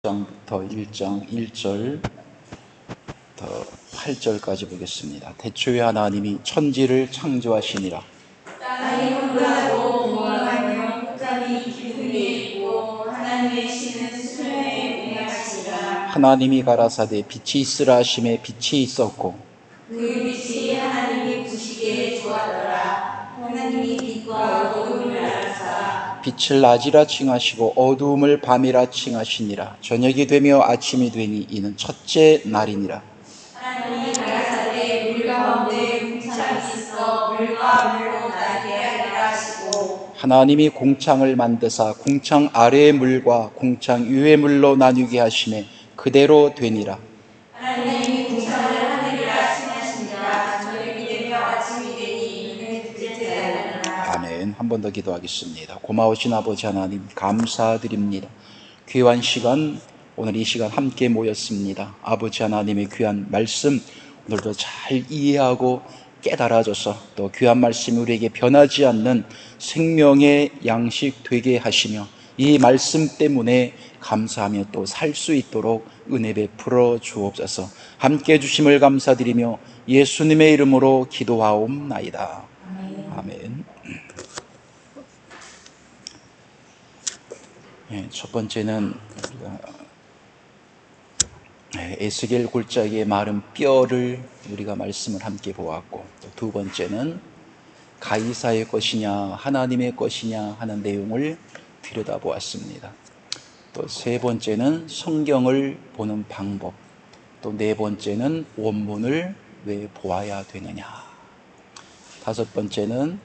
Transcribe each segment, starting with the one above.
장부터 1장 1절부터 8절까지 보겠습니다. 태초에 하나님이 천지를 창조하시니라. 땅이 홀하고 무궁하며 흑암이 기둥에 있고 하나님의 신은 수면에 운행하시니라. 하나님이 가라사대 빛이 있으라 하심에 빛이 있었고 그 빛이 하나님이 보시기에 좋았더라. 하나님이 빛과 어두움을 알았사. 빛을 낮이라 칭하시고 어두움을 밤이라 칭하시니라. 저녁이 되며 아침이 되니 이는 첫째 날이니라. 하나님이 가라사대 물 가운데 궁창이 있어 물과 물로 나게 하리라 하시고 하나님이 궁창을 만드사 궁창 아래의 물과 궁창 위의 물로 나누게 하심에 그대로 되니라. 하나님이 궁창을 하늘이라 칭하시니라. 저녁이 되며 아침이 되니 이는 둘째 날이니라. 아멘. 한 번 더 기도하겠습니다. 고마우신 아버지 하나님 감사드립니다. 귀한 시간, 오늘 이 시간 함께 모였습니다. 아버지 하나님의 귀한 말씀 오늘도 잘 이해하고 깨달아줘서 또 귀한 말씀이 우리에게 변하지 않는 생명의 양식 되게 하시며 이 말씀 때문에 감사하며 또 살 수 있도록 은혜 베풀어 주옵소서. 함께 해주심을 감사드리며 예수님의 이름으로 기도하옵나이다. 아멘. 첫 번째는 에스겔 골짜기의 마른 뼈를 우리가 말씀을 함께 보았고, 또 두 번째는 가이사의 것이냐 하나님의 것이냐 하는 내용을 들여다보았습니다. 또 세 번째는 성경을 보는 방법, 또 네 번째는 원문을 왜 보아야 되느냐, 다섯 번째는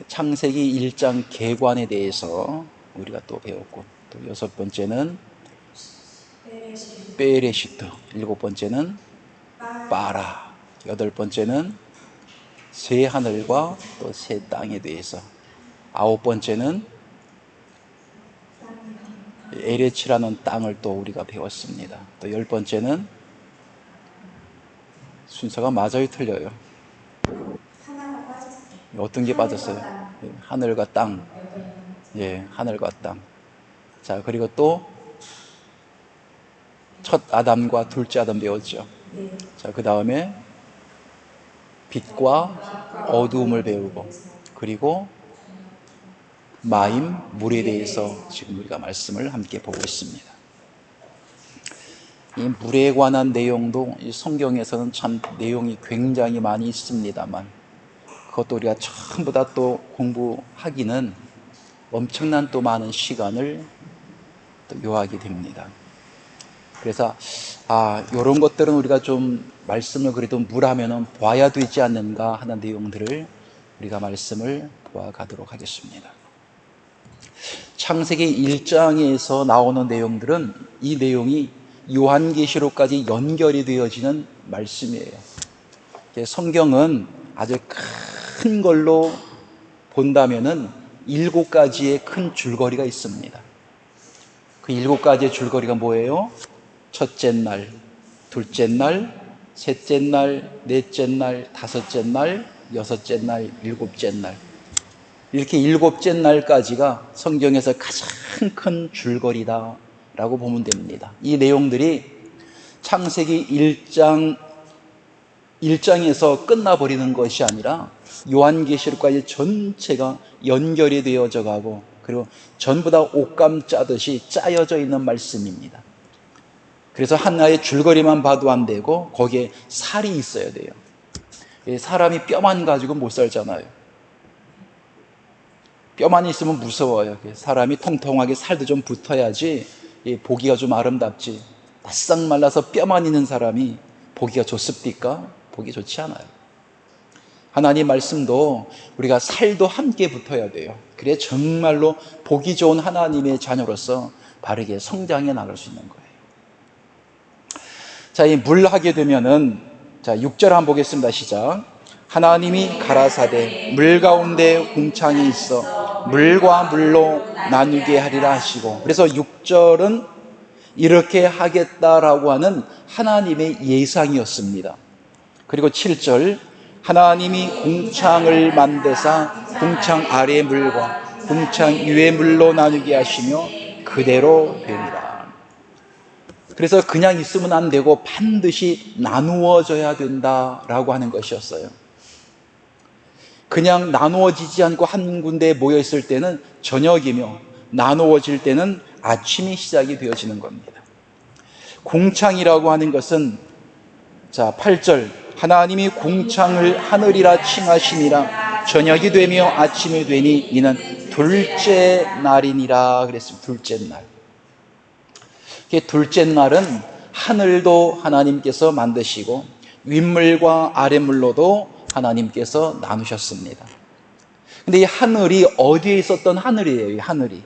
창세기 1장 계관에 대해서 우리가 또 배웠고, 또 여섯 번째는 베레시트, 일곱 번째는 바라, 여덟 번째는 새 하늘과 또 새 땅에 대해서, 아홉 번째는 에레치라는 땅을 또 우리가 배웠습니다. 또 열 번째는 순서가 맞아요 틀려요? 어떤 게 빠졌어요? 하늘과 땅. 예, 하늘과 땅. 자, 그리고 또 첫 아담과 둘째 아담 배웠죠. 자, 그 다음에 빛과 어두움을 배우고, 그리고 마임, 물에 대해서 지금 우리가 말씀을 함께 보고 있습니다. 이 물에 관한 내용도 이 성경에서는 참 내용이 굉장히 많이 있습니다만, 그것도 우리가 전부 다 또 공부하기는 엄청난 또 많은 시간을 또 요하게 됩니다. 그래서 이런 것들은 우리가 좀 말씀을 그래도 물하면은 봐야 되지 않는가 하는 내용들을 우리가 말씀을 보아가도록 하겠습니다. 창세기 1장에서 나오는 내용들은 이 내용이 요한계시록까지 연결이 되어지는 말씀이에요. 성경은 아주 큰 걸로 본다면은 7가지의 큰 줄거리가 있습니다. 그 7가지의 줄거리가 뭐예요? 첫째 날, 둘째 날, 셋째 날, 넷째 날, 다섯째 날, 여섯째 날, 일곱째 날, 이렇게 일곱째 날까지가 성경에서 가장 큰 줄거리다라고 보면 됩니다. 이 내용들이 창세기 1장에서 끝나버리는 것이 아니라 요한계시록까지 전체가 연결이 되어져 가고, 그리고 전부 다 옷감 짜듯이 짜여져 있는 말씀입니다. 그래서 하나의 줄거리만 봐도 안 되고 거기에 살이 있어야 돼요. 사람이 뼈만 가지고 못 살잖아요. 뼈만 있으면 무서워요. 사람이 통통하게 살도 좀 붙어야지 보기가 좀 아름답지, 바싹 말라서 뼈만 있는 사람이 보기가 좋습니까? 보기 좋지 않아요. 하나님 말씀도 우리가 살도 함께 붙어야 돼요. 그래 정말로 보기 좋은 하나님의 자녀로서 바르게 성장해 나갈 수 있는 거예요. 자, 이 물 하게 되면은, 자, 6절 한번 보겠습니다. 시작. 하나님이 가라사대 물 가운데 궁창이 있어 물과 물로 나누게 하리라 하시고, 그래서 6절은 이렇게 하겠다라고 하는 하나님의 예상이었습니다. 그리고 7절, 하나님이 궁창을 만드사 궁창 아래의 물과 궁창 위의 물로 나누게 하시며 그대로 되리라. 그래서 그냥 있으면 안 되고 반드시 나누어져야 된다라고 하는 것이었어요. 그냥 나누어지지 않고 한 군데에 모여 있을 때는 저녁이며 나누어질 때는 아침이 시작이 되어지는 겁니다. 공창이라고 하는 것은 8절 하나님이 공창을 하늘이라 칭하시니라 저녁이 되며 아침이 되니 이는 둘째 날이니라 그랬습니다. 둘째 날. 둘째 날은 하늘도 하나님께서 만드시고 윗물과 아랫물로도 하나님께서 나누셨습니다. 근데 이 하늘이 어디에 있었던 하늘이에요? 이 하늘이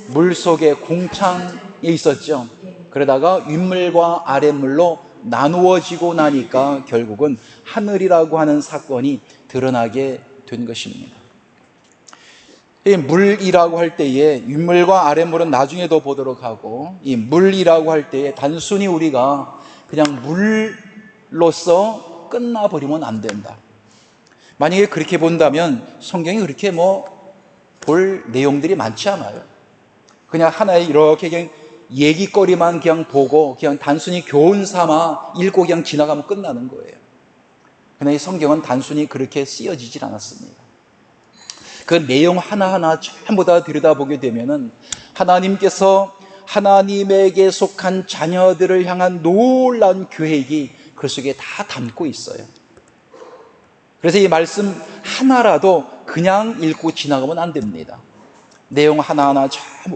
물 속에 공창에 있었죠. 그러다가 윗물과 아랫물로 나누어지고 나니까 결국은 하늘이라고 하는 사건이 드러나게 된 것입니다. 이 물이라고 할 때에 윗물과 아랫물은 나중에 더 보도록 하고, 이 물이라고 할 때에 단순히 우리가 그냥 물로서 끝나버리면 안 된다. 만약에 그렇게 본다면 성경이 그렇게 볼 내용들이 많지 않아요. 그냥 하나의 이렇게 그냥 얘기거리만 그냥 보고 그냥 단순히 교훈 삼아 읽고 그냥 지나가면 끝나는 거예요. 그러나 이 성경은 단순히 그렇게 쓰여지질 않았습니다. 그 내용 하나하나 전부 다 들여다보게 되면은 하나님께서 하나님에게 속한 자녀들을 향한 놀라운 계획이 그 속에 다 담고 있어요. 그래서 이 말씀 하나라도 그냥 읽고 지나가면 안 됩니다. 내용 하나하나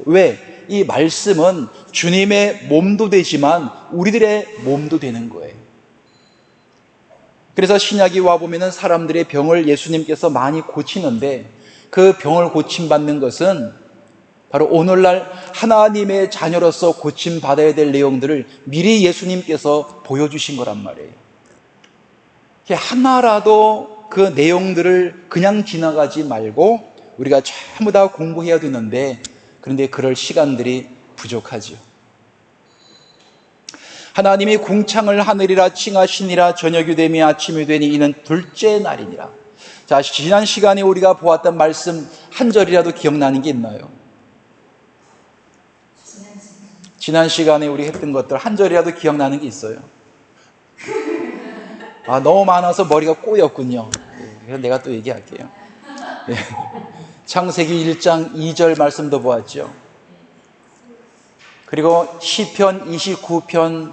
왜? 이 말씀은 주님의 몸도 되지만 우리들의 몸도 되는 거예요. 그래서 신약이 와보면 사람들의 병을 예수님께서 많이 고치는데 그 병을 고침받는 것은 바로 오늘날 하나님의 자녀로서 고침받아야 될 내용들을 미리 예수님께서 보여주신 거란 말이에요. 하나라도 그 내용들을 그냥 지나가지 말고 우리가 전부 다 공부해야 되는데 그런데 그럴 시간들이 부족하죠. 하나님이 궁창을 하늘이라 칭하시니라 저녁이 되며 아침이 되니 이는 둘째 날이니라. 자, 지난 시간에 우리가 보았던 말씀 한 절이라도 기억나는 게 있나요? 지난 시간에 우리 했던 것들 한 절이라도 기억나는 게 있어요? 너무 많아서 머리가 꼬였군요. 그래서 내가 또 얘기할게요. 창세기 1장 2절 말씀도 보았죠. 그리고 시편 29편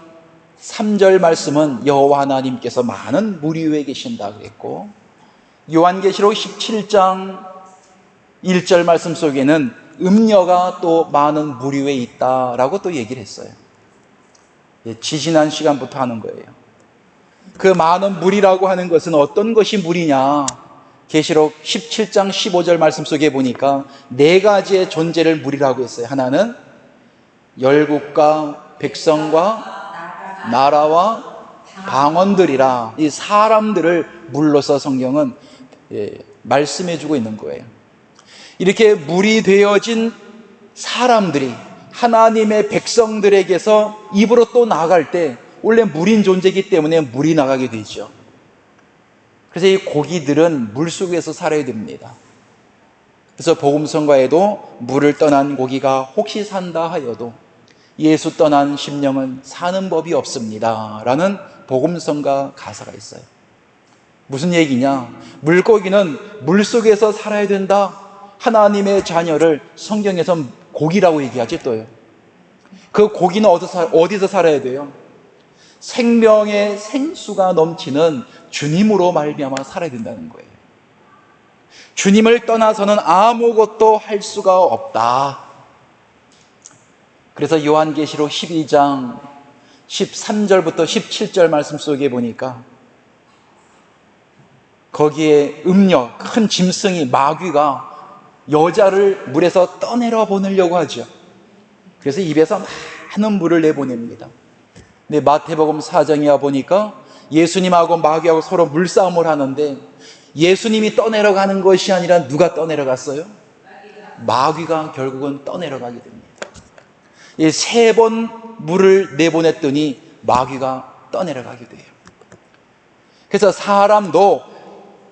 3절 말씀은 여호와 하나님께서 많은 물 위에 계신다 그랬고, 요한계시록 17장 1절 말씀 속에는 음녀가 또 많은 물 위에 있다라고 또 얘기를 했어요. 지지난 시간부터 하는 거예요. 그 많은 물이라고 하는 것은 어떤 것이 물이냐? 계시록 17장 15절 말씀 속에 보니까 네 가지의 존재를 물이라고 했어요. 하나는 열국과 백성과 나라와 방언들이라, 이 사람들을 물로서 성경은 말씀해주고 있는 거예요. 이렇게 물이 되어진 사람들이 하나님의 백성들에게서 입으로 또 나갈 때 원래 물인 존재이기 때문에 물이 나가게 되죠. 그래서 이 고기들은 물속에서 살아야 됩니다. 그래서 복음성가에도 물을 떠난 고기가 혹시 산다 하여도 예수 떠난 심령은 사는 법이 없습니다 라는 복음성가 가사가 있어요. 무슨 얘기냐? 물고기는 물속에서 살아야 된다. 하나님의 자녀를 성경에서 고기라고 얘기하지 또요. 그 고기는 어디서 살아야 돼요? 생명의 생수가 넘치는 주님으로 말미암아 살아야 된다는 거예요. 주님을 떠나서는 아무것도 할 수가 없다. 그래서 요한계시록 12장 13절부터 17절 말씀 속에 보니까 거기에 음녀, 큰 짐승이 마귀가 여자를 물에서 떠내려 보내려고 하죠. 그래서 입에서 많은 물을 내보냅니다. 근데 마태복음 4장에 와보니까 예수님하고 마귀하고 서로 물싸움을 하는데 예수님이 떠내려가는 것이 아니라 누가 떠내려갔어요? 마귀가 결국은 떠내려가게 됩니다. 세 번 물을 내보냈더니 마귀가 떠내려가게 돼요. 그래서 사람도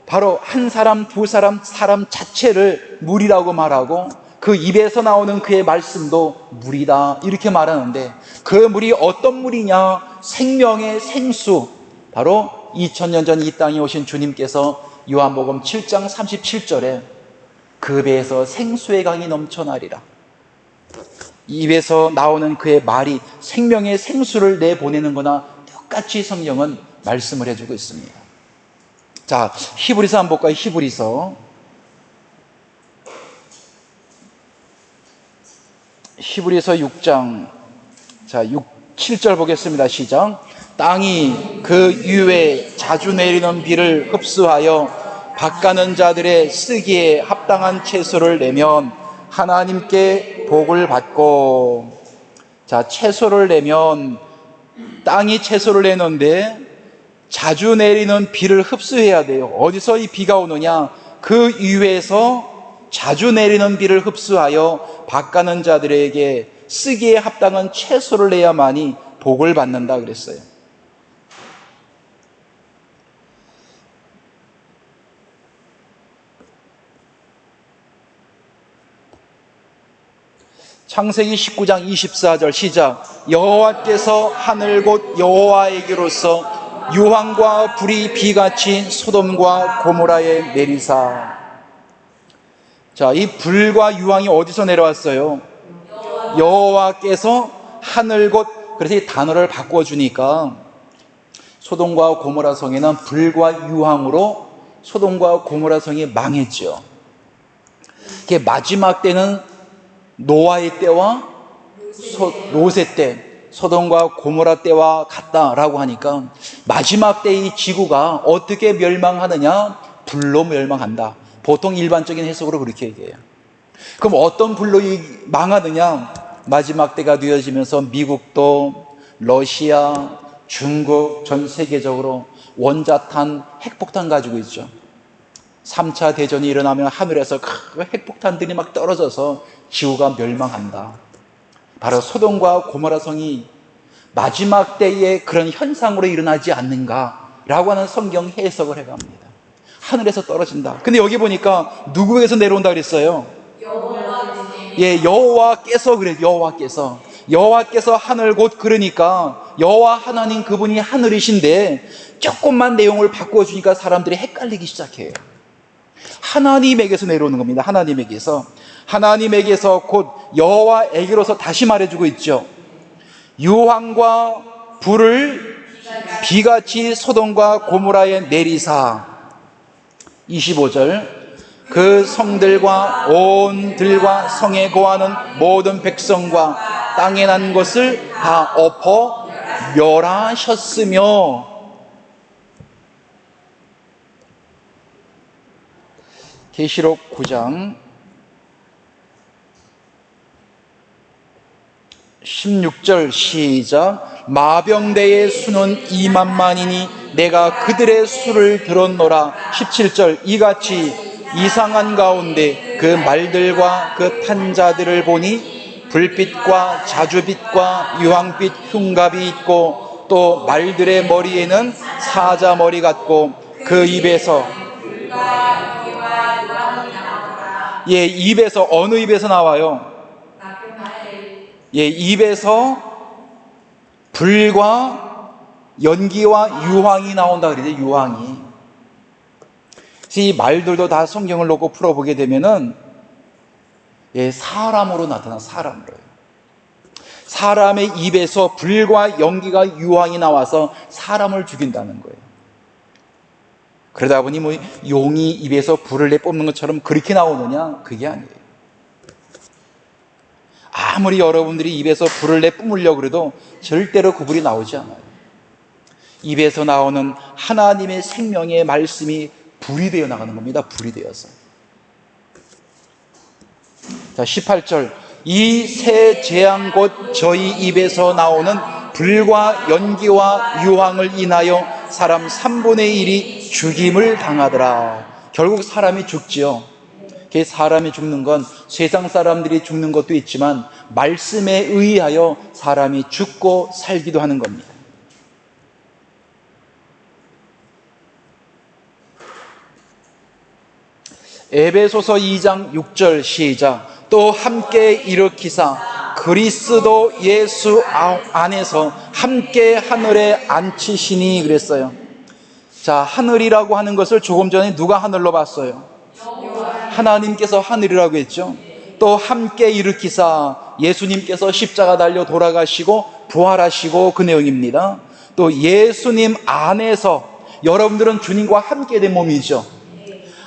바로 한 사람, 두 사람, 사람 자체를 물이라고 말하고 그 입에서 나오는 그의 말씀도 물이다 이렇게 말하는데, 그 물이 어떤 물이냐? 생명의 생수, 바로 2000년 전 이 땅에 오신 주님께서 요한복음 7장 37절에 그 배에서 생수의 강이 넘쳐나리라, 입에서 나오는 그의 말이 생명의 생수를 내보내는 거나 똑같이 성경은 말씀을 해주고 있습니다. 자, 히브리서 한번 볼까요? 히브리서 6장 7절 보겠습니다. 시작. 땅이 그 위에 자주 내리는 비를 흡수하여 밭가는 자들의 쓰기에 합당한 채소를 내면 하나님께 복을 받고. 자, 채소를 내면, 땅이 채소를 내는데 자주 내리는 비를 흡수해야 돼요. 어디서 이 비가 오느냐? 그 위에서 자주 내리는 비를 흡수하여 밭가는 자들에게 쓰기에 합당한 채소를 내야만이 복을 받는다 그랬어요. 창세기 19장 24절 시작. 여호와께서 하늘 곧 여호와에게로서 유황과 불이 비같이 소돔과 고모라에 내리사. 자, 이 불과 유황이 어디서 내려왔어요? 여호와께서 하늘 곧. 그래서 이 단어를 바꿔주니까 소돔과 고모라 성에는 불과 유황으로 소돔과 고모라 성이 망했죠. 이게 마지막 때는 노아의 때와 롯의 때, 소돔과 고모라 때와 같다라고 하니까 마지막 때 이 지구가 어떻게 멸망하느냐? 불로 멸망한다. 보통 일반적인 해석으로 그렇게 얘기해요. 그럼 어떤 불로 망하느냐? 마지막 때가 되어지면서 미국도, 러시아, 중국, 전 세계적으로 원자탄, 핵폭탄 가지고 있죠. 3차 대전이 일어나면 하늘에서 그 핵폭탄들이 막 떨어져서 지구가 멸망한다. 바로 소돔과 고모라 성이 마지막 때에 그런 현상으로 일어나지 않는가라고 하는 성경 해석을 해갑니다. 하늘에서 떨어진다. 근데 여기 보니까 누구에게서 내려온다 그랬어요? 예, 여호와께서 그래요. 여호와께서 하늘 곧, 그러니까 여호와 하나님 그분이 하늘이신데 조금만 내용을 바꿔주니까 사람들이 헷갈리기 시작해요. 하나님에게서 내려오는 겁니다. 하나님에게서 곧 여호와에게로서 다시 말해주고 있죠. 유황과 불을 비같이 소돔과 고모라에 내리사. 25절. 그 성들과 온 들과 성에 거하는 모든 백성과 땅에 난 것을 다 엎어 멸하셨으며. 계시록 9장 16절 시작. 마병대의 수는 2만만이니 내가 그들의 수를 들었노라. 17절. 이같이 이상한 가운데 그 말들과 그 탄자들을 보니 불빛과 자주빛과 유황빛 흉갑이 있고 또 말들의 머리에는 사자머리 같고 그 입에서, 예, 입에서, 어느 입에서 나와요? 예, 입에서 불과 연기와 유황이 나온다 그러죠. 유황이. 이 말들도 다 성경을 놓고 풀어보게 되면은, 예, 사람으로 나타나, 사람으로요. 사람의 입에서 불과 연기가 유황이 나와서 사람을 죽인다는 거예요. 그러다 보니 뭐 용이 입에서 불을 내뿜는 것처럼 그렇게 나오느냐? 그게 아니에요. 아무리 여러분들이 입에서 불을 내뿜으려고 그래도 절대로 그 불이 나오지 않아요. 입에서 나오는 하나님의 생명의 말씀이 불이 되어 나가는 겁니다. 불이 되어서. 자, 18절. 이 새 재앙 곧 저희 입에서 나오는 불과 연기와 유황을 인하여 사람 3분의 1이 죽임을 당하더라. 결국 사람이 죽지요. 사람이 죽는 건 세상 사람들이 죽는 것도 있지만 말씀에 의하여 사람이 죽고 살기도 하는 겁니다. 에베소서 2장 6절 시작. 또 함께 일으키사 그리스도 예수 안에서 함께 하늘에 앉히시니 그랬어요. 자, 하늘이라고 하는 것을 조금 전에 누가 하늘로 봤어요? 하나님께서 하늘이라고 했죠. 또 함께 일으키사 예수님께서 십자가 달려 돌아가시고 부활하시고 그 내용입니다. 또 예수님 안에서 여러분들은 주님과 함께 된 몸이죠.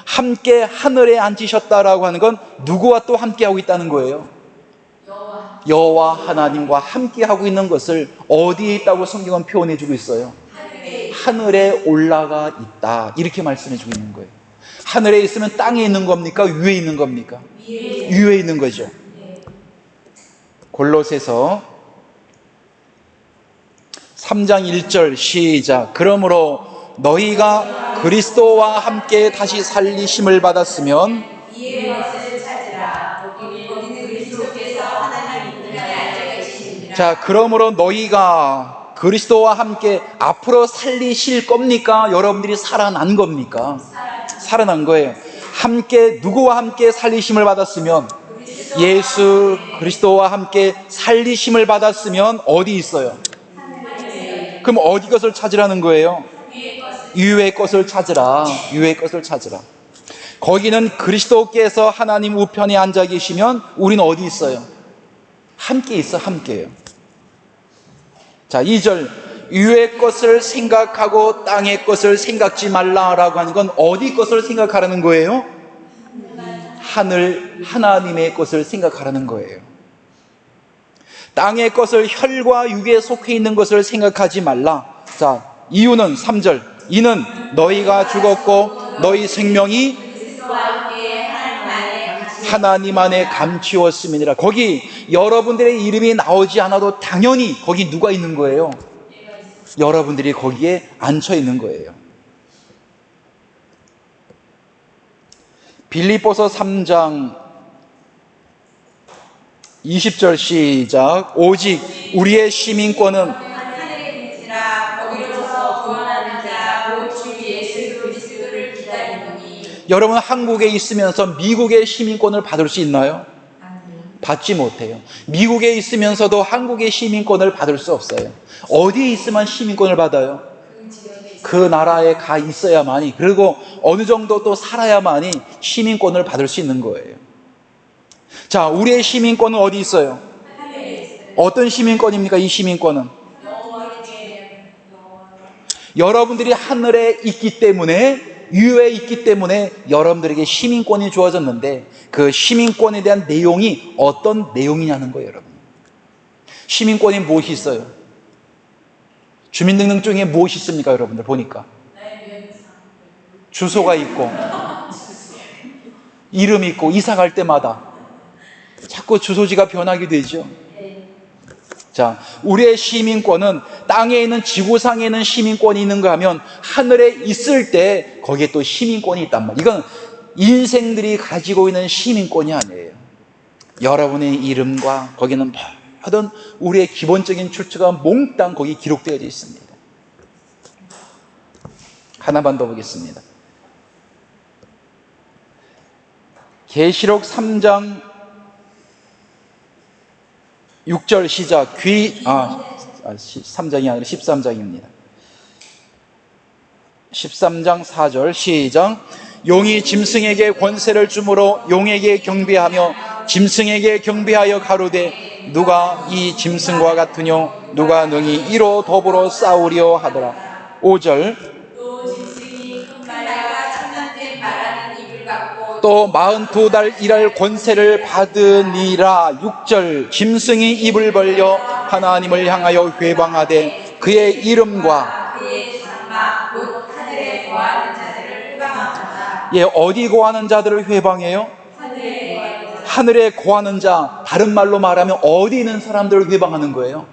함께 하늘에 앉으셨다라고 하는 건 누구와 또 함께 하고 있다는 거예요? 여호와 하나님과 함께 하고 있는 것을 어디에 있다고 성경은 표현해 주고 있어요? 하늘에 올라가 있다, 이렇게 말씀해 주고 있는 거예요. 하늘에 있으면 땅에 있는 겁니까? 위에 있는 겁니까? 위에 있는 거죠. 골로새서 3장 1절 시작. 그러므로 너희가 그리스도와 함께 다시 살리심을 받았으면 이의 것을 찾으라. 거기는 그리스도께서 하나님 우편에 앉아 계십니다. 자, 그러므로 너희가 그리스도와 함께 앞으로 살리실 겁니까? 여러분들이 살아난 겁니까? 살아난 거예요. 함께, 누구와 함께 살리심을 받았으면, 예수 그리스도와 함께 살리심을 받았으면 어디 있어요? 그럼 어디 것을 찾으라는 거예요? 위의 것을 찾으라. 위의 것을 찾으라. 거기는 그리스도께서 하나님 우편에 앉아 계시면 우리는 어디 있어요? 함께 있어. 함께요. 자, 2절 위의 것을 생각하고 땅의 것을 생각지 말라라고 하는 건 어디 것을 생각하라는 거예요? 하늘 하나님의 것을 생각하라는 거예요. 땅의 것을 혈과 육에 속해 있는 것을 생각하지 말라. 자, 이유는 3절 이는 너희가 죽었고 너희 생명이 하나님 안에 감추었음이니라. 거기 여러분들의 이름이 나오지 않아도 당연히 거기 누가 있는 거예요? 여러분들이 거기에 앉혀 있는 거예요. 빌립보서 3장 20절 시작. 오직 우리의 시민권은 하늘에 계시라. 거기로서 구원하는 자 곧 주 예수 그리스도를 기다리노니. 여러분 한국에 있으면서 미국의 시민권을 받을 수 있나요? 받지 못해요. 미국에 있으면서도 한국의 시민권을 받을 수 없어요. 어디에 있으면 시민권을 받아요? 그 나라에 가 있어야만이, 그리고 어느 정도 또 살아야만이 시민권을 받을 수 있는 거예요. 자, 우리의 시민권은 어디 있어요? 어떤 시민권입니까? 이 시민권은 여러분들이 하늘에 있기 때문에, 위에 있기 때문에 여러분들에게 시민권이 주어졌는데, 그 시민권에 대한 내용이 어떤 내용이냐는 거예요. 여러분, 시민권이 무엇이 있어요? 주민등록증에 무엇이 있습니까? 여러분들 보니까 주소가 있고 이름이 있고, 이사 갈 때마다 자꾸 주소지가 변하게 되죠. 자, 우리의 시민권은 땅에 있는, 지구상에 있는 시민권이 있는가 하면 하늘에 있을 때 거기에 또 시민권이 있단 말이에요. 이건 인생들이 가지고 있는 시민권이 아니에요. 여러분의 이름과 거기는 모든 우리의 기본적인 출처가 몽땅 거기 기록되어 있습니다. 하나만 더 보겠습니다. 계시록 3장 6절 시작. 3장이 아니라 13장입니다. 13장 4절 시작. 용이 짐승에게 권세를 주므로 용에게 경배하며 짐승에게 경배하여 가로되 누가 이 짐승과 같으뇨? 누가 능히 이로 더불어 싸우려 하더라. 5절 또 짐승이 큰 말과 천년된 말하는 입을 갖고 또 42달 일할 권세를 받으니라. 6절 짐승이 입을 벌려 하나님을 향하여 회방하되 그의 이름과 그의 장막 곧 하늘에 거하는 자들을 회방하노라. 예, 어디 거하는 자들을 회방해요? 하늘에 거하는 자. 하늘에 거하는 자, 다른 말로 말하면 어디 있는 사람들을 회방하는 거예요?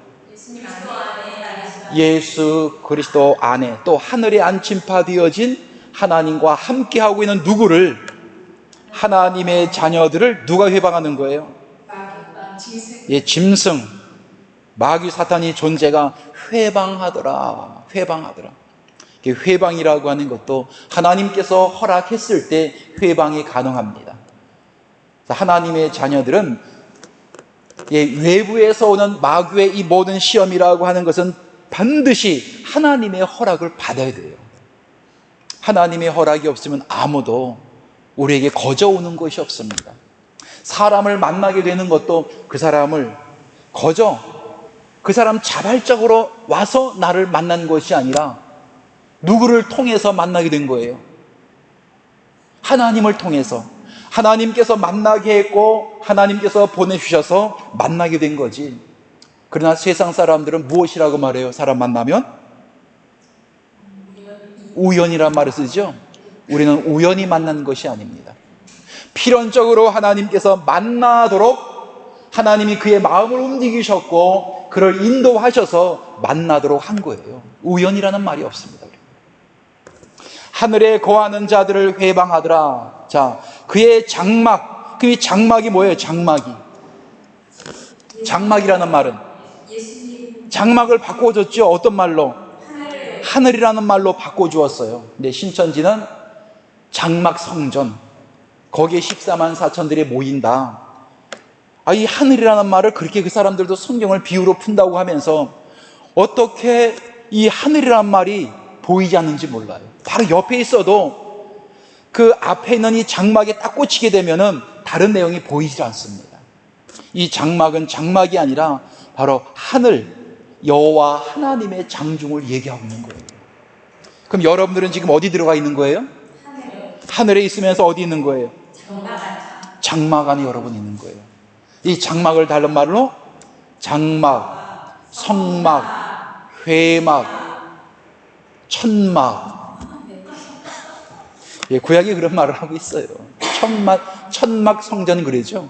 예수 그리스도 안에, 또 하늘에 안침파되어진 하나님과 함께하고 있는 누구를, 하나님의 자녀들을 누가 회방하는 거예요? 예, 짐승, 마귀 사탄이 존재가 회방하더라. 회방하더라. 회방이라고 하는 것도 하나님께서 허락했을 때 회방이 가능합니다. 하나님의 자녀들은 외부에서 오는 마귀의 이 모든 시험이라고 하는 것은 반드시 하나님의 허락을 받아야 돼요. 하나님의 허락이 없으면 아무도 우리에게 거저오는 것이 없습니다. 사람을 만나게 되는 것도 그 사람을 그 사람 자발적으로 와서 나를 만난 것이 아니라 누구를 통해서 만나게 된 거예요. 하나님을 통해서. 하나님께서 만나게 했고 하나님께서 보내주셔서 만나게 된 거지. 그러나 세상 사람들은 무엇이라고 말해요? 사람 만나면? 우연이란 말을 쓰죠. 우리는 우연히 만난 것이 아닙니다. 필연적으로 하나님께서 만나도록 하나님이 그의 마음을 움직이셨고 그를 인도하셔서 만나도록 한 거예요. 우연이라는 말이 없습니다. 하늘에 거하는 자들을 회방하더라. 자, 그의 장막, 그 장막이 뭐예요? 장막이라는 말은 장막을 바꿔줬죠. 어떤 말로? 하늘이라는 말로 바꿔주었어요. 근데 신천지는 장막 성전, 거기에 14만 4천들이 모인다. 이 하늘이라는 말을 그렇게 그 사람들도 성경을 비유로 푼다고 하면서 어떻게 이 하늘이라는 말이 보이지 않는지 몰라요. 바로 옆에 있어도 그 앞에 있는 이 장막에 딱 꽂히게 되면은 다른 내용이 보이지 않습니다. 이 장막은 장막이 아니라 바로 하늘, 여호와 하나님의 장중을 얘기하고 있는 거예요. 그럼 여러분들은 지금 어디 들어가 있는 거예요? 하늘에 있으면서 어디 있는 거예요? 장막 안에 여러분 있는 거예요. 이 장막을 다른 말로 장막, 성막, 회막, 천막. 구약이 그런 말을 하고 있어요. 천막 성전 그러죠.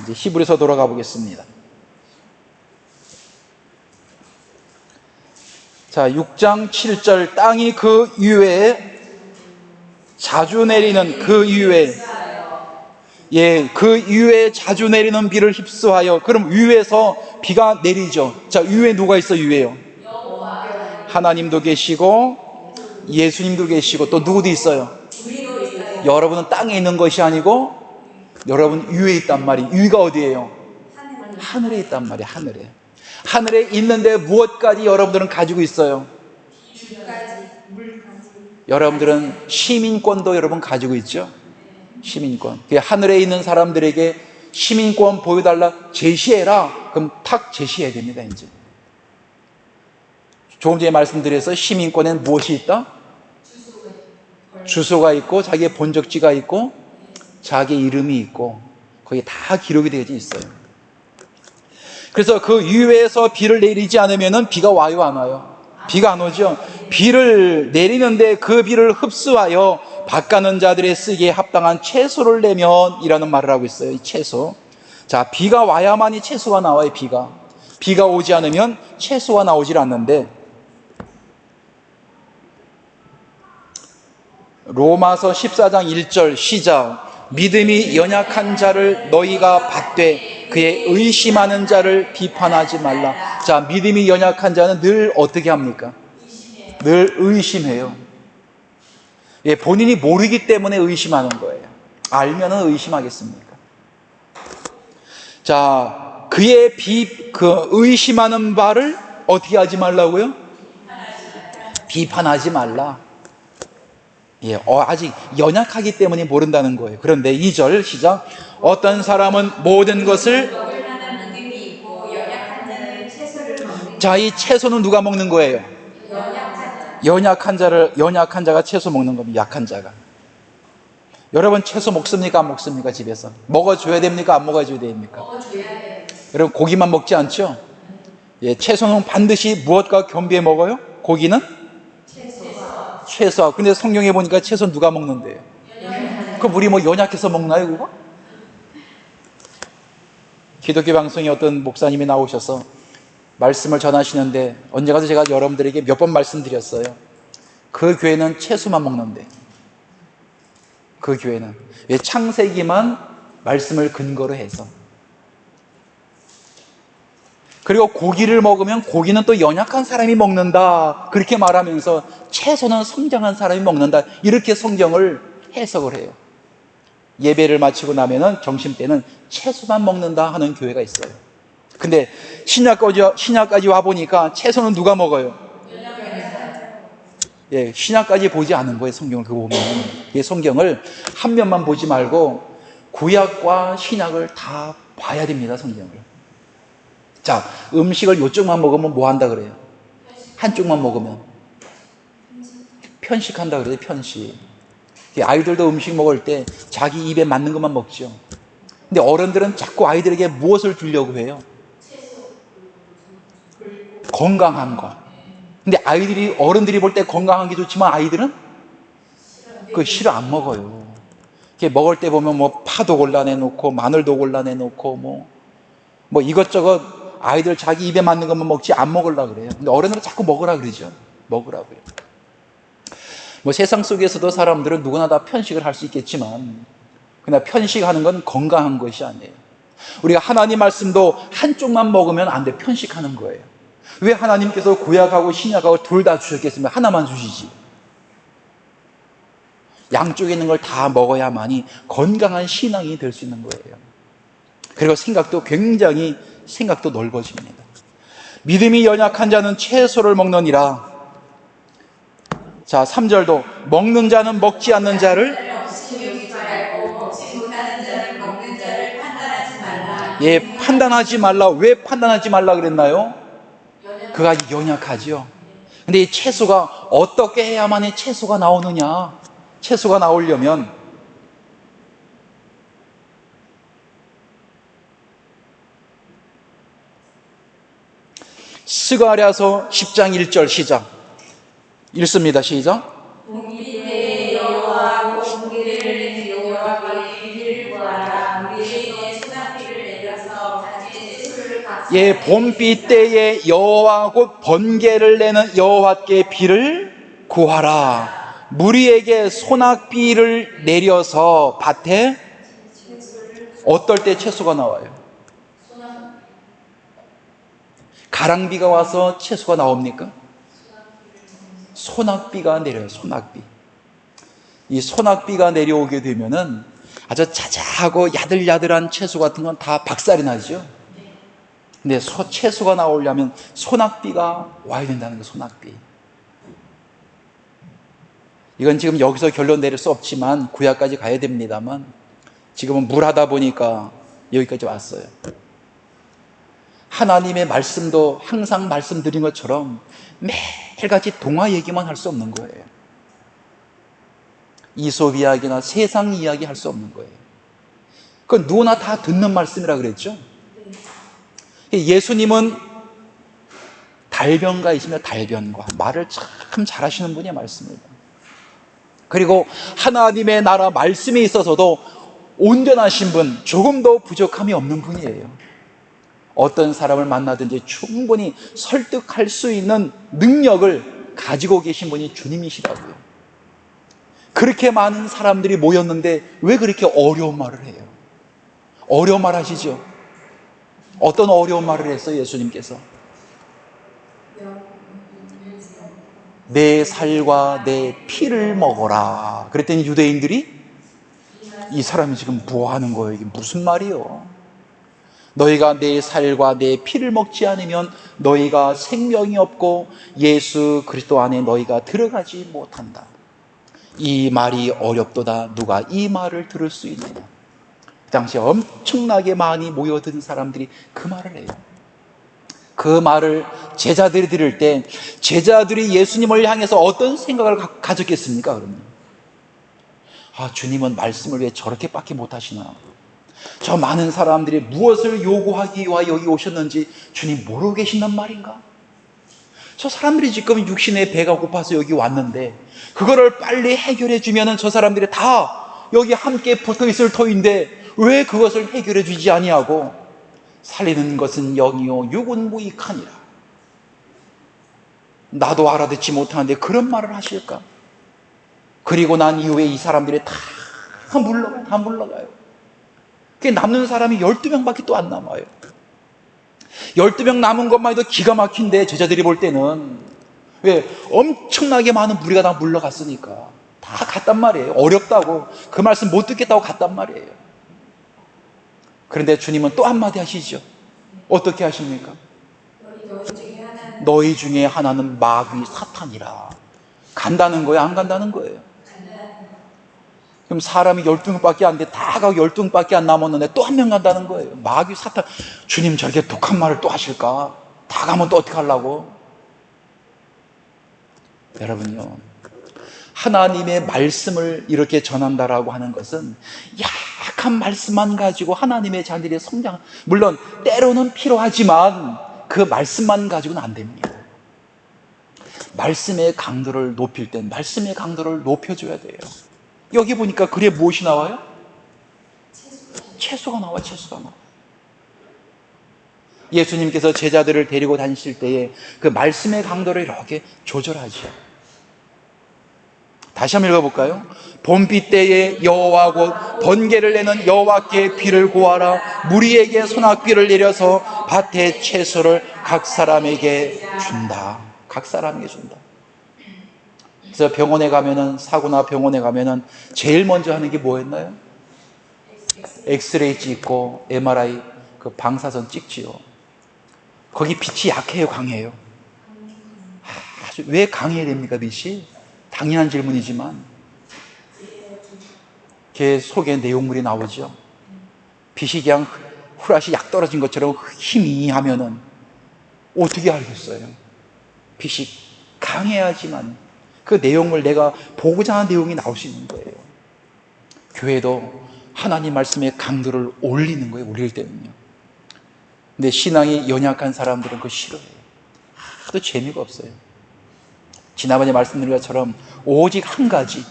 이제 히브리서 돌아가 보겠습니다. 자, 6장 7절 땅이 그 이외에 자주 내리는 그 이외에 그 이외에 자주 내리는 비를 휩쓰하여. 그럼 위에서 비가 내리죠. 자, 위에 누가 있어? 위에요. 하나님도 계시고 예수님도 계시고 또 누구도 있어요? 여러분은 땅에 있는 것이 아니고 여러분 위에 있단 말이에요. 위가 어디예요? 하늘에 있단 말이에요. 하늘에 있는데 무엇까지 여러분들은 가지고 있어요? 여러분들은 시민권도 여러분 가지고 있죠. 시민권. 하늘에 있는 사람들에게 시민권 보여달라, 제시해라. 그럼 탁 제시해야 됩니다. 이제 조금 전에 말씀드려서 시민권에는 무엇이 있다? 주소가 있고 자기의 본적지가 있고 자기 이름이 있고 거기에 다 기록이 되어 있어요. 그래서 그 위에서 비를 내리지 않으면 비가 와요, 안 와요? 비가 안 오죠. 비를 내리는데 그 비를 흡수하여 밭가는 자들의 쓰기에 합당한 채소를 내면 이라는 말을 하고 있어요. 이 채소. 자, 비가 와야만이 채소가 나와요. 비가 오지 않으면 채소가 나오질 않는데, 로마서 14장 1절 시작. 믿음이 연약한 자를 너희가 받되 그의 의심하는 자를 비판하지 말라. 자, 믿음이 연약한 자는 늘 어떻게 합니까? 늘 의심해요. 본인이 모르기 때문에 의심하는 거예요. 알면은 의심하겠습니까? 자, 그의 의심하는 바를 어떻게 하지 말라고요? 비판하지 말라. 아직 연약하기 때문에 모른다는 거예요. 그런데 2절 시작. 어떤 사람은 모든 것을 자, 이 채소는 누가 먹는 거예요? 연약한 자가 채소 먹는 겁니다. 약한 자가. 여러분 채소 먹습니까? 안 먹습니까? 집에서 먹어줘야 됩니까? 안 먹어줘야 됩니까? 먹어줘야 돼요. 여러분 고기만 먹지 않죠? 채소는 반드시 무엇과 겸비해 먹어요? 고기는? 채소. 근데 성경에 보니까 채소 누가 먹는데요? 그럼 우리 연약해서 먹나요, 그거? 기독교 방송에 어떤 목사님이 나오셔서 말씀을 전하시는데, 언제 가서 제가 여러분들에게 몇 번 말씀드렸어요. 그 교회는 채소만 먹는데, 그 교회는 창세기만 말씀을 근거로 해서. 그리고 고기를 먹으면 고기는 또 연약한 사람이 먹는다, 그렇게 말하면서 채소는 성장한 사람이 먹는다, 이렇게 성경을 해석을 해요. 예배를 마치고 나면은 점심때는 채소만 먹는다 하는 교회가 있어요. 근데 신약까지 와보니까 채소는 누가 먹어요? 예, 신약까지 보지 않은 거예요. 성경을 그거 보면. 이 성경을 한 면만 보지 말고 구약과 신약을 다 봐야 됩니다. 성경을. 자, 음식을 요쪽만 먹으면 뭐 한다 그래요? 한쪽만 먹으면 편식한다 그래요. 편식. 아이들도 음식 먹을 때 자기 입에 맞는 것만 먹죠. 근데 어른들은 자꾸 아이들에게 무엇을 주려고 해요? 건강한 거. 근데 어른들이 볼 때 건강한 게 좋지만 아이들은 그 싫어 안 먹어요. 먹을 때 보면 뭐 파도 골라내놓고 마늘도 골라내놓고 뭐 이것저것 아이들 자기 입에 맞는 것만 먹지 안 먹으려고 그래요. 근데 어른들은 자꾸 먹으라 그러죠. 먹으라고요. 뭐 세상 속에서도 사람들은 누구나 다 편식을 할 수 있겠지만 그러나 편식하는 건 건강한 것이 아니에요. 우리가 하나님 말씀도 한쪽만 먹으면 안 돼. 편식하는 거예요. 왜 하나님께서 구약하고 신약하고 둘 다 주셨겠으면 하나만 주시지? 양쪽에 있는 걸 다 먹어야만이 건강한 신앙이 될 수 있는 거예요. 그리고 생각도 넓어집니다. 믿음이 연약한 자는 채소를 먹느니라. 자, 3절도 먹는 자는 먹지 않는 자를 예, 판단하지 말라. 왜 판단하지 말라 그랬나요? 그가 연약하지요. 근데 이 채소가 어떻게 해야만이 채소가 나오느냐? 채소가 나오려면 스가랴서 10장 1절 시작. 읽습니다. 시작. 봄비때 여호와 공기를 여호와께 비를 구하라. 우리에게 소낙비를 내려서 가지의 채소를 값으로 예, 봄비 때에 여호와 곧 번개를 내는 여호와께 비를 구하라. 무리에게 소낙비를 내려서 밭에 어떨 때 채소가 나와요? 가랑비가 와서 채소가 나옵니까? 소낙비가 내려요. 소낙비. 이 소낙비가 내려오게 되면은 아주 자자하고 야들야들한 채소 같은 건 다 박살이 나죠. 근데 채소가 나오려면 소낙비가 와야 된다는 거예요. 소낙비. 이건 지금 여기서 결론 내릴 수 없지만 구약까지 가야 됩니다만 지금은 물하다 보니까 여기까지 왔어요. 하나님의 말씀도 항상 말씀드린 것처럼 매일같이 동화 얘기만 할 수 없는 거예요. 이솝 이야기나 세상 이야기 할 수 없는 거예요. 그건 누구나 다 듣는 말씀이라 그랬죠. 예수님은 달변가이시며 달변가. 말을 참 잘하시는 분이야, 말씀을. 그리고 하나님의 나라 말씀에 있어서도 온전하신 분, 조금도 부족함이 없는 분이에요. 어떤 사람을 만나든지 충분히 설득할 수 있는 능력을 가지고 계신 분이 주님이시라고요. 그렇게 많은 사람들이 모였는데 왜 그렇게 어려운 말을 해요? 어려운 말 하시죠? 어떤 어려운 말을 했어요, 예수님께서? 내 살과 내 피를 먹어라. 그랬더니 유대인들이 이 사람이 지금 뭐 하는 거예요? 이게 무슨 말이요? 너희가 내 살과 내 피를 먹지 않으면 너희가 생명이 없고 예수 그리스도 안에 너희가 들어가지 못한다. 이 말이 어렵도다. 누가 이 말을 들을 수 있느냐? 그 당시에 엄청나게 많이 모여든 사람들이 그 말을 해요. 그 말을 제자들이 들을 때 제자들이 예수님을 향해서 어떤 생각을 가졌겠습니까? 그러면 주님은 말씀을 왜 저렇게밖에 못하시나? 저 많은 사람들이 무엇을 요구하기 위하여 여기 오셨는지 주님 모르고 계신단 말인가? 저 사람들이 지금 육신의 배가 고파서 여기 왔는데 그거를 빨리 해결해 주면은 저 사람들이 다 여기 함께 붙어 있을 터인데 왜 그것을 해결해 주지 아니하고 살리는 것은 영이요 육은 무익하니라. 나도 알아듣지 못하는데 그런 말을 하실까? 그리고 난 이후에 이 사람들이 다 물러가요. 그게 남는 사람이 12명밖에 또 안 남아요. 12명 남은 것만 해도 기가 막힌데 제자들이 볼 때는 왜? 엄청나게 많은 무리가 다 물러갔으니까 다 갔단 말이에요. 어렵다고, 그 말씀 못 듣겠다고 갔단 말이에요. 그런데 주님은 또 한마디 하시죠. 어떻게 하십니까? 너희 중에 하나는 마귀 사탄이라. 간다는 거예요? 안 간다는 거예요? 그럼 사람이 12명밖에 안 돼, 다 가고 12명밖에 안 남았는데 또 한 명 간다는 거예요. 마귀 사탄. 주님 저렇게 독한 말을 또 하실까? 다 가면 또 어떻게 하려고? 여러분요, 하나님의 말씀을 이렇게 전한다라고 하는 것은 약한 말씀만 가지고 하나님의 자녀들의 성장, 물론 때로는 필요하지만 그 말씀만 가지고는 안 됩니다. 말씀의 강도를 높일 땐 말씀의 강도를 높여줘야 돼요. 여기 보니까 글에 무엇이 나와요? 채소가 나와. 채소가 나와. 예수님께서 제자들을 데리고 다니실 때에 그 말씀의 강도를 이렇게 조절하죠. 다시 한번 읽어볼까요? 봄비 때에 여호와 곧 번개를 내는 여호와께 비를 구하라. 무리에게 소낙비를 내려서 밭에 채소를 각 사람에게 준다. 각 사람에게 준다. 그래서 병원에 가면은, 사고나 병원에 가면은 제일 먼저 하는 게 뭐였나요? 엑스레이 찍고 MRI 그 방사선 찍지요. 거기 빛이 약해요, 강해요? 아주 왜 강해야 됩니까, 빛이? 당연한 질문이지만 걔 속에 내용물이 나오죠. 빛이 그냥 후라시 약 떨어진 것처럼 희미하면은 어떻게 알겠어요? 빛이 강해야지만 그 내용을 내가 보고자 하는 내용이 나올 수 있는 거예요. 교회도 하나님 말씀의 강도를 올리는 거예요, 올릴 때는요. 근데 신앙이 연약한 사람들은 그거 싫어해요. 또 재미가 없어요. 지난번에 말씀드린 것처럼 오직 한 가지,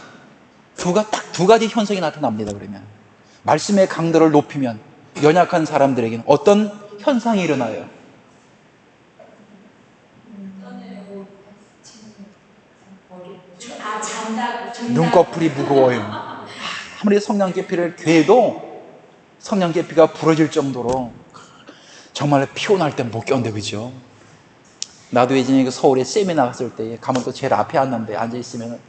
딱 두 가지 현상이 나타납니다. 그러면 말씀의 강도를 높이면 연약한 사람들에게는 어떤 현상이 일어나요? 눈꺼풀이 무거워요. 아무리 성냥개피를 괴도 성냥개피가 부러질 정도로 정말 피곤할 땐 못 견뎌, 그죠? 나도 예전에 서울에 세미나 갔을 때 가면 또 제일 앞에 앉는데 앉아있으면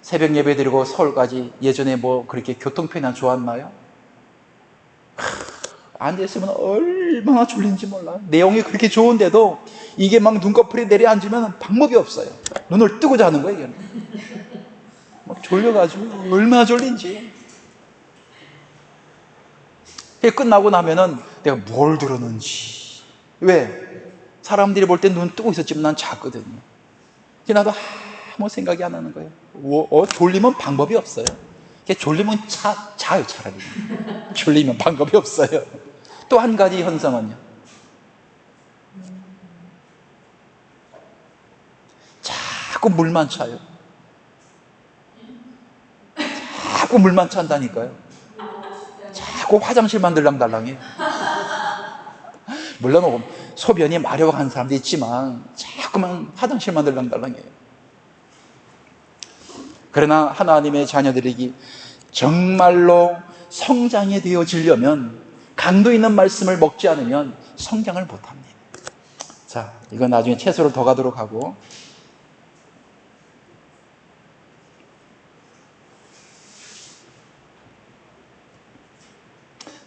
새벽 예배 드리고 서울까지, 예전에 뭐 그렇게 교통편이 좋았나요? 앉아있으면 얼마나 졸린지 몰라. 내용이 그렇게 좋은데도 이게 막 눈꺼풀이 내려앉으면 방법이 없어요. 눈을 뜨고 자는 거예요, 이게. 막 졸려가지고 얼마나 졸린지. 끝나고 나면은 내가 뭘 들었는지. 왜? 사람들이 볼 때 눈 뜨고 있었지만 난 잤거든요. 나도 아무 생각이 안 나는 거예요. 졸리면 방법이 없어요. 졸리면 자요, 차라리. 졸리면 방법이 없어요. 또 한 가지 현상은요, 자꾸 물만 차요. 자꾸 물만 찬다니까요. 자꾸 화장실만 들랑달랑해요. 물론 소변이 마려워하는 사람도 있지만 자꾸만 화장실만 들랑달랑해요. 그러나 하나님의 자녀들이 정말로 성장이 되어지려면, 강도 있는 말씀을 먹지 않으면 성장을 못합니다. 자, 이건 나중에 채소를 더 가도록 하고,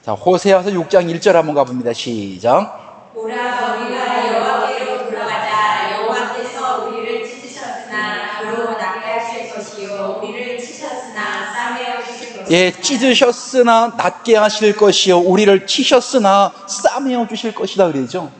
자, 호세아서 6장 1절 한번 가봅니다. 시작. 오라, 우리가 여호와께로 돌아가자. 여호와께서 우리를 찢으셨으나 도로 낫게 하실 것이요, 우리를 치셨으나 싸매어 주실 것이요. 예, 찢으셨으나 낫게 하실 것이요, 우리를 치셨으나 싸매어 주실 것이다 그러죠.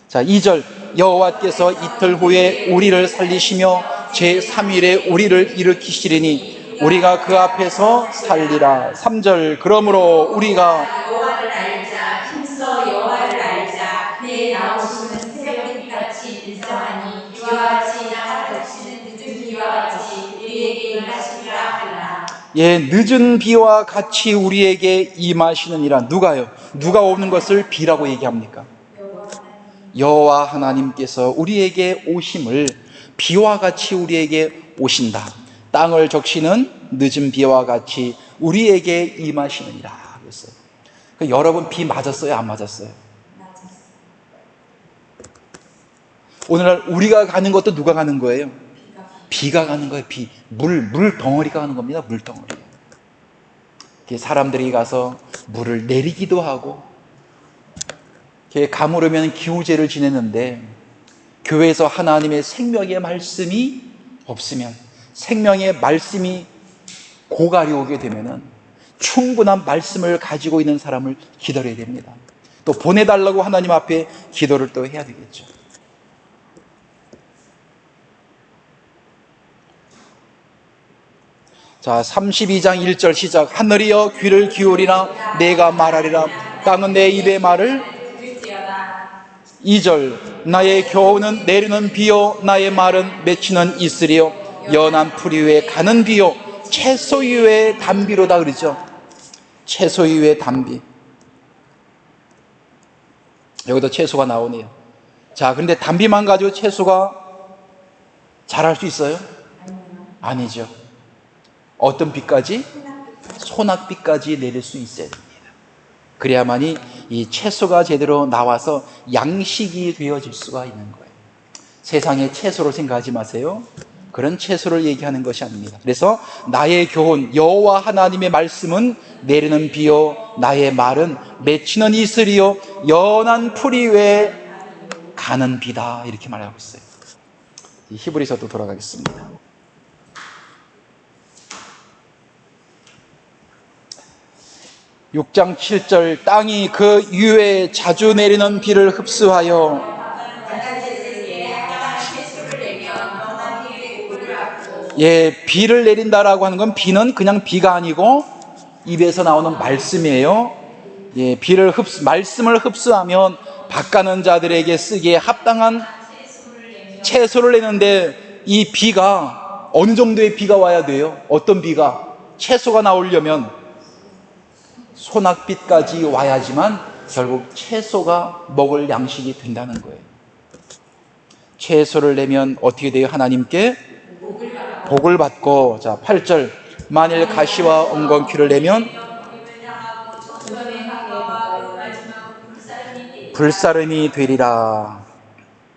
자, 2절. 여호와께서 이틀 후에 우리를 살리시며 제3일에 우리를 일으키시리니 우리가 그 앞에서 살리라. 3절. 그러므로 우리가 여호와를 알자. 힘써 여호와를 알자. 그의 나오심은 새벽빛같이 일정하니 비와 같이 나가 덮치는 늦은 비와 같이 우리에게 임하시리라 하리라. 예, 늦은 비와 같이 우리에게 임하시느니라. 누가요? 누가 오는 것을 비라고 얘기합니까? 여호와 하나님께서 우리에게 오심을 비와 같이 우리에게 오신다. 땅을 적시는 늦은 비와 같이 우리에게 임하시느니라 그랬어요. 여러분 비 맞았어요? 안 맞았어요? 오늘날 우리가 가는 것도 누가 가는 거예요? 비가 가는 거예요. 물 덩어리가 가는 겁니다. 물 덩어리. 사람들이 가서 물을 내리기도 하고, 가물으면 기우제를 지냈는데, 교회에서 하나님의 생명의 말씀이 없으면, 생명의 말씀이 고갈이 오게 되면은 충분한 말씀을 가지고 있는 사람을 기다려야 됩니다. 또 보내달라고 하나님 앞에 기도를 또 해야 되겠죠. 자, 32장 1절 시작. 하늘이여 귀를 기울이라 내가 말하리라. 땅은 내 입의 말을. 2절 나의 교훈은 내리는 비요 나의 말은 맺히는 이슬이요 연한 풀 위에 가는 비요 채소 위에 단비로다 그러죠. 채소 위에 단비. 여기도 채소가 나오네요. 자, 그런데 단비만 가지고 채소가 자랄 수 있어요? 아니죠. 어떤 비까지? 소낙비까지 내릴 수 있어야 됩니다. 그래야만이 이 채소가 제대로 나와서 양식이 되어질 수가 있는 거예요. 세상의 채소로 생각하지 마세요. 그런 채소를 얘기하는 것이 아닙니다. 그래서 나의 교훈, 여호와 하나님의 말씀은 내리는 비요 나의 말은 맺히는 이슬이요 연한 풀 위에 가는 비다, 이렇게 말하고 있어요. 히브리서도 돌아가겠습니다. (6장 7절) 땅이 그 위에 자주 내리는 비를 흡수하여. 예, 비를 내린다라고 하는 건, 비는 그냥 비가 아니고 입에서 나오는 말씀이에요. 예, 말씀을 흡수하면 밭가는 자들에게 쓰기에 합당한 채소를 내는데, 이 비가 어느 정도의 비가 와야 돼요? 어떤 비가? 채소가 나오려면 소낙빛까지 와야지만 결국 채소가 먹을 양식이 된다는 거예요. 채소를 내면 어떻게 돼요? 하나님께 복을 받고. 자, 8절 만일 가시와 엉겅퀴를 내면 불사름이 되리라.